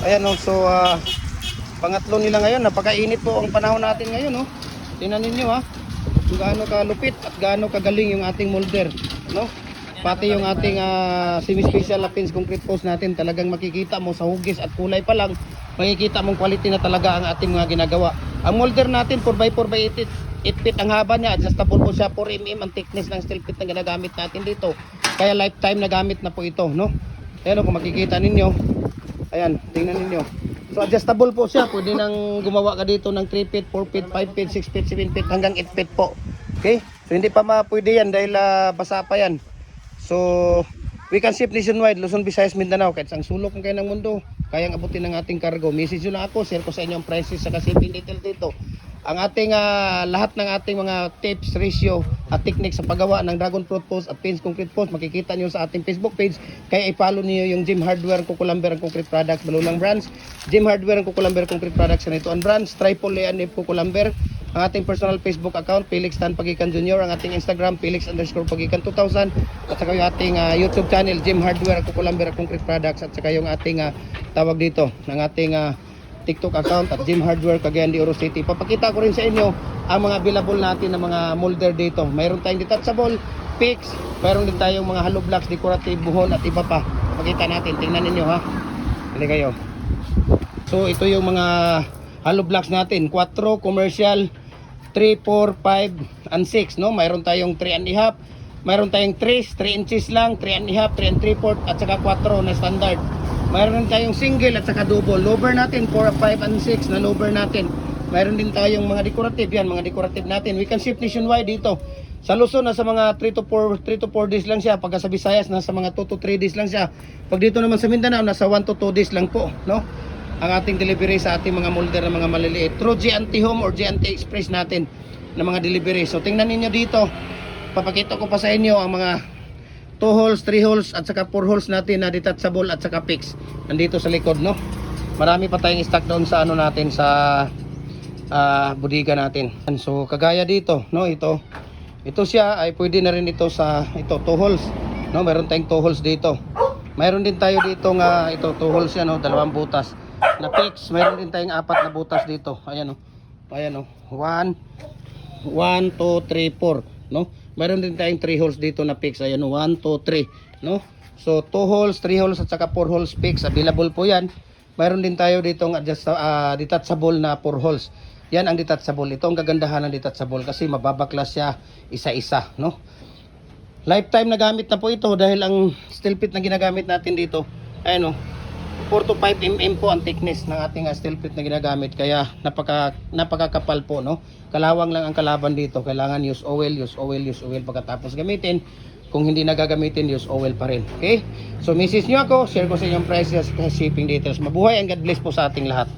Ayan o, so pangatlo nila ngayon. Napakainit po ang panahon natin ngayon, no? Tingnan ninyo ha, kung gaano kalupit at gaano kagaling yung ating molder, no? Pati yung ating semi-special pins concrete post natin, talagang makikita mo sa hugis at kulay pa lang, makikita mong quality na talaga ang ating mga ginagawa. Ang molder natin 4x4x8 feet ang haba niya, adjustable po siya, 4mm ang thickness ng steel plate na ginagamit natin dito. Kaya lifetime na gamit na po ito, no? Ayan o, kung makikita ninyo, ayan, tingnan ninyo. So adjustable po siya, pwede nang gumawa ka dito ng 3 feet, 4 feet, 5 feet, 6 feet, 7 feet hanggang 8 feet po. Okay? So hindi pa pwede yan dahil basa pa yan. So we can ship nationwide, Luzon, Visayas, Mindanao, kahit sang sulok ng kayo ng mundo, kayang abutin ng ating cargo. Message nyo lang ako, share ko sa inyo ang prices sa shipping detail dito. Ang ating lahat ng ating mga tips, ratio at technique sa paggawa ng dragon fruit post at pins concrete post, makikita nyo sa ating Facebook page. Kaya i-follow niyo yung Jim Hardware, Kukulamber and Concrete Products, Malulang Brands, Jim Hardware and Kukulamber Concrete Products, Sanito and Brands, Triple Leanip Kukulamber, ang ating personal Facebook account, Felix Tan Pagikan Jr., ang ating Instagram, Felix_Pagikan 2000, at saka yung ating YouTube channel, Jim Hardware, Kukulamber and Concrete Products, at saka yung ating tawag dito, ng ating TikTok account at Jim Hardware, Cagayan de Oro City. Papakita ko rin sa inyo ang mga available natin na mga molder dito. Mayroon tayong detachable, fix, mayroon din tayong mga hollow blocks, decorative, buhon at iba pa. Pakita natin, tingnan ninyo ha. Hindi kayo. So ito yung mga hollow blocks natin, 4 commercial, 3, 4, 5 and 6, no? Mayroon tayong 3 and a half, mayroon tayong 3 inches lang, 3 and a half, 3 and 3/4 at saka 4 na standard. Mayroon tayong single at saka double. Lower natin 4, 5 and 6 na lower natin. Mayroon din tayong mga decorative, yan mga decorative natin. We can ship nationwide dito. Sa Luzon nasa mga 3 to 4 days lang siya. Pagka sa Visayas nasa mga 2 to 3 days lang siya. Pag dito naman sa Mindanao nasa 1 to 2 days lang po, no? Ang ating delivery sa ating mga molder na mga maliliit through GNT Home or GNT Express natin na mga delivery. So tingnan niyo dito. Papakita ko pa sa inyo ang mga 2 holes, 3 holes at saka 4 holes natin na detachable at saka fix. Nandito sa likod, no? Marami pa tayong stock doon sa ano natin sa bodega natin. So kagaya dito, no, ito siya ay pwede na rin ito sa 2 holes, no? Meron tayong 2 holes dito. Mayroon din tayo dito nga ito 2 holes yan, no, 2 butas na fix. Mayroon din tayong 4 na butas dito. Ayan, no. Ayan, no. 1 2 3 4, no? Mayroon din tayong 3 holes dito na fix. Ayan, 1 2 3, no? So 2 holes, 3 holes at saka 4 holes fix, available po yan. Mayroon din tayo dito ng detachable na 4 holes. Yan ang detachable. Ito ang kagandahan ng detachable kasi mababaklas siya isa-isa, no? Lifetime na gamit na po ito dahil ang steel plate na ginagamit natin dito, ayan, no, 4 to 5 mm po ang thickness ng ating steel plate na ginagamit. Kaya napakakapal po, no? Kalawang lang ang kalaban dito. Kailangan use oil pagkatapos gamitin. Kung hindi nagagamitin, use oil pa rin. Okay? So message nyo ako, share ko sa inyong prices, shipping details. Mabuhay and God bless po sa ating lahat.